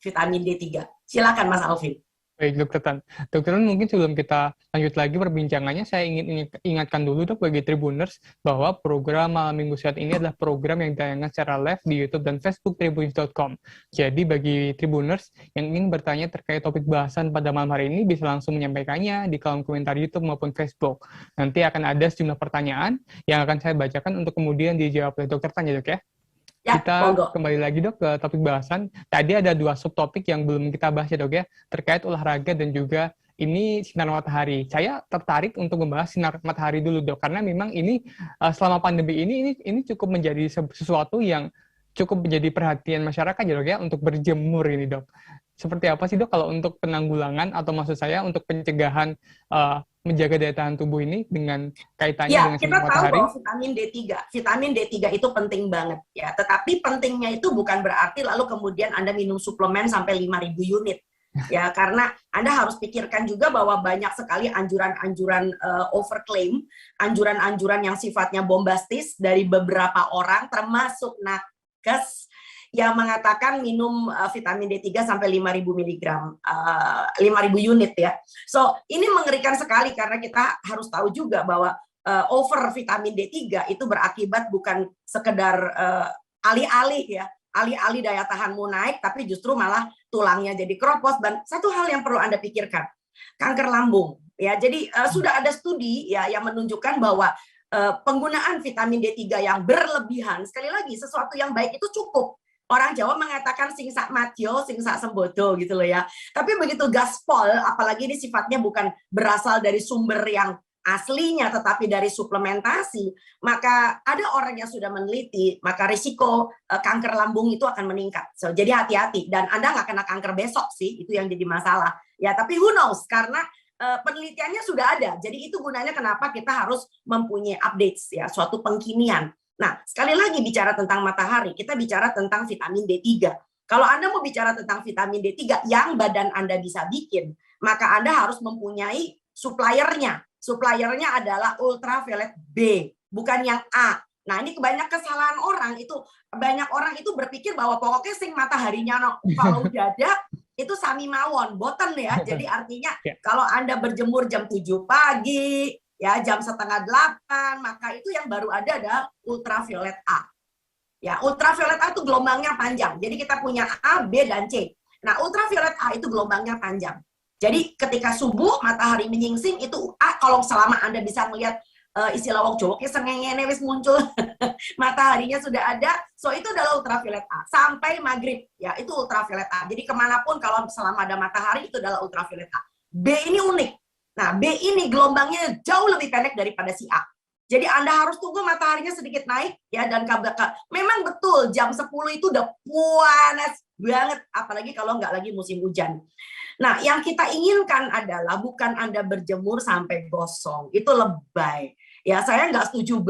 vitamin D3. Silakan Mas Alvin. Baik, Dokter Tan. Dokter Tan, mungkin sebelum kita lanjut lagi perbincangannya, saya ingin ingatkan dulu dok bagi Tribuners bahwa program Malam Minggu Sehat ini adalah program yang ditayangkan secara live di YouTube dan Facebook tribunnews.com. Jadi bagi Tribuners yang ingin bertanya terkait topik bahasan pada malam hari ini bisa langsung menyampaikannya di kolom komentar YouTube maupun Facebook. Nanti akan ada sejumlah pertanyaan yang akan saya bacakan untuk kemudian dijawab oleh Dokter Tan ya dok ya. Ya, Kita monggo. kembali lagi dok ke topik bahasan. Tadi ada 2 subtopik yang belum kita bahas ya dok ya, terkait olahraga dan juga ini sinar matahari. Saya tertarik untuk membahas sinar matahari dulu dok, karena memang ini selama pandemi ini cukup menjadi sesuatu yang cukup menjadi perhatian masyarakat ya dok ya, untuk berjemur ini dok. Seperti apa sih dok kalau untuk penanggulangan atau maksud saya untuk pencegahan menjaga daya tahan tubuh ini dengan kaitannya Ya, dengan kita sinar tahu matahari? bahwa vitamin D3 itu penting banget ya. Tetapi pentingnya itu bukan berarti lalu kemudian Anda minum suplemen sampai 5.000 unit. Ya, karena Anda harus pikirkan juga bahwa banyak sekali anjuran-anjuran overclaim, anjuran-anjuran yang sifatnya bombastis dari beberapa orang termasuk nakes yang mengatakan minum vitamin D3 sampai 5.000 miligram, 5.000 unit ya. So, ini mengerikan sekali karena kita harus tahu juga bahwa over vitamin D3 itu berakibat bukan sekedar alih-alih ya, alih-alih daya tahanmu naik, tapi justru malah tulangnya jadi keropos. Dan satu hal yang perlu Anda pikirkan, kanker lambung. Ya, jadi sudah ada studi ya yang menunjukkan bahwa penggunaan vitamin D3 yang berlebihan, sekali lagi sesuatu yang baik itu cukup. Orang Jawa mengatakan singsak matyo, singsak sembodo gitu loh ya. Tapi begitu gaspol, apalagi ini sifatnya bukan berasal dari sumber yang aslinya, tetapi dari suplementasi, maka ada orang yang sudah meneliti, maka risiko kanker lambung itu akan meningkat. So, jadi hati-hati, dan Anda nggak kena kanker besok sih, itu yang jadi masalah. Ya, tapi who knows, karena penelitiannya sudah ada. Jadi itu gunanya kenapa kita harus mempunyai updates, ya, suatu pengkinian. Nah, sekali lagi bicara tentang matahari, kita bicara tentang vitamin D3. Kalau Anda mau bicara tentang vitamin D3 yang badan Anda bisa bikin, maka Anda harus mempunyai suppliernya. Suppliernya adalah ultraviolet B, bukan yang A. Nah, ini kebanyakan kesalahan orang itu, banyak orang itu berpikir bahwa pokoknya sing mataharinya no, kalau udah ada itu sami mawon, boten ya. Jadi artinya kalau Anda berjemur jam 7 pagi, ya jam 7:30, maka itu yang baru ada adalah ultraviolet A. Ya, ultraviolet A itu gelombangnya panjang. Jadi kita punya A, B, dan C. Nah, ultraviolet A itu gelombangnya panjang. Jadi ketika subuh matahari menyingsing itu A, kalau selama Anda bisa melihat istilah wong Jawa sengengene wis muncul mataharinya sudah ada, so itu adalah ultraviolet A. Sampai maghrib, ya itu ultraviolet A. Jadi kemanapun kalau selama ada matahari itu adalah ultraviolet A. B ini unik. Nah, B ini gelombangnya jauh lebih pendek daripada si A. Jadi Anda harus tunggu mataharinya sedikit naik ya, dan memang betul jam 10 itu udah panas banget, apalagi kalau nggak lagi musim hujan. Nah, yang kita inginkan adalah bukan Anda berjemur sampai gosong, itu lebay. Ya, saya nggak setuju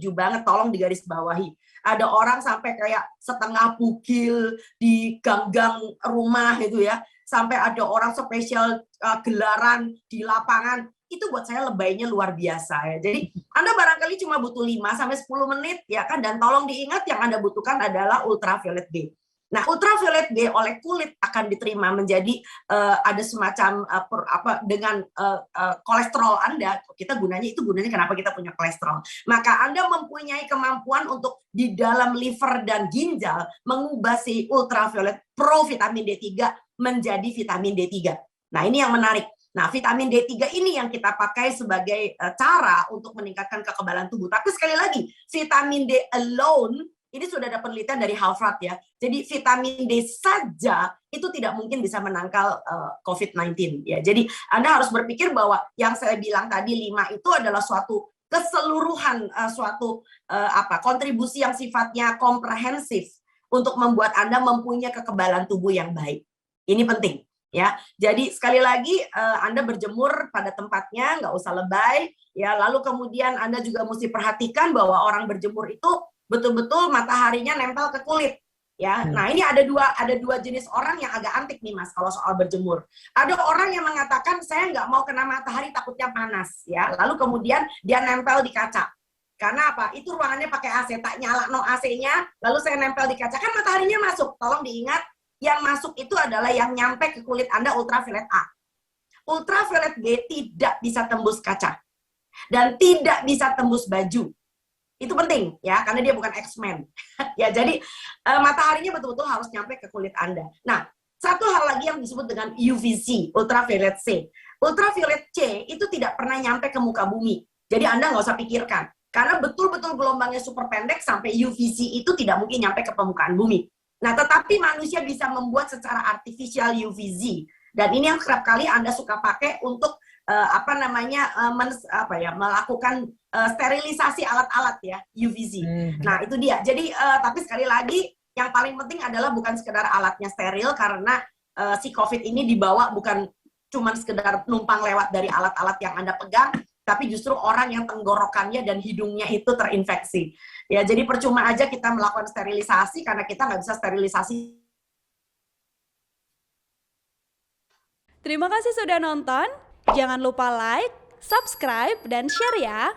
banget, tolong digarisbawahi. Ada orang sampai kayak setengah bugil di gang-gang rumah gitu ya, sampai ada orang spesial gelaran di lapangan, itu buat saya lebaynya luar biasa ya. Jadi Anda barangkali cuma butuh 5-10 menit ya kan, dan tolong diingat yang Anda butuhkan adalah ultraviolet B. Nah, ultraviolet B oleh kulit akan diterima menjadi ada semacam dengan kolesterol Anda. Kita gunanya kenapa kita punya kolesterol. Maka Anda mempunyai kemampuan untuk di dalam liver dan ginjal mengubah si ultraviolet pro vitamin D3 menjadi vitamin D3. Nah, ini yang menarik. Nah, vitamin D3 ini yang kita pakai sebagai cara untuk meningkatkan kekebalan tubuh. Tapi sekali lagi, vitamin D alone ini sudah ada penelitian dari Harvard ya. Jadi vitamin D saja itu tidak mungkin bisa menangkal COVID-19 ya. Jadi Anda harus berpikir bahwa yang saya bilang tadi 5 itu adalah suatu keseluruhan, kontribusi yang sifatnya komprehensif untuk membuat Anda mempunyai kekebalan tubuh yang baik. Ini penting ya. Jadi sekali lagi Anda berjemur pada tempatnya, nggak usah lebay ya. Lalu kemudian Anda juga mesti perhatikan bahwa orang berjemur itu betul-betul mataharinya nempel ke kulit ya. Nah, ini ada dua jenis orang yang agak antik nih Mas kalau soal berjemur. Ada orang yang mengatakan saya nggak mau kena matahari takutnya panas ya. Lalu kemudian dia nempel di kaca. Karena apa? Itu ruangannya pakai AC, tak nyala no AC-nya, lalu saya nempel di kaca, kan mataharinya masuk. Tolong diingat, yang masuk itu adalah yang nyampe ke kulit Anda ultraviolet A. Ultraviolet B tidak bisa tembus kaca dan tidak bisa tembus baju. Itu penting ya, karena dia bukan X-Men. Ya, jadi mataharinya betul-betul harus nyampe ke kulit Anda. Nah, satu hal lagi yang disebut dengan UVC, ultraviolet C. Ultraviolet C itu tidak pernah nyampe ke muka bumi. Jadi Anda nggak usah pikirkan. Karena betul-betul gelombangnya super pendek sampai UVC itu tidak mungkin nyampe ke permukaan bumi. Nah, tetapi manusia bisa membuat secara artificial UVC. Dan ini yang kerap kali Anda suka pakai untuk melakukan sterilisasi alat-alat ya, UVC. Nah, itu dia. Jadi tapi sekali lagi yang paling penting adalah bukan sekedar alatnya steril, karena si COVID ini dibawa bukan cuma sekedar numpang lewat dari alat-alat yang Anda pegang, tapi justru orang yang tenggorokannya dan hidungnya itu terinfeksi. Ya, jadi percuma aja kita melakukan sterilisasi karena kita nggak bisa sterilisasi. Terima kasih sudah nonton. Jangan lupa like, subscribe, dan share ya.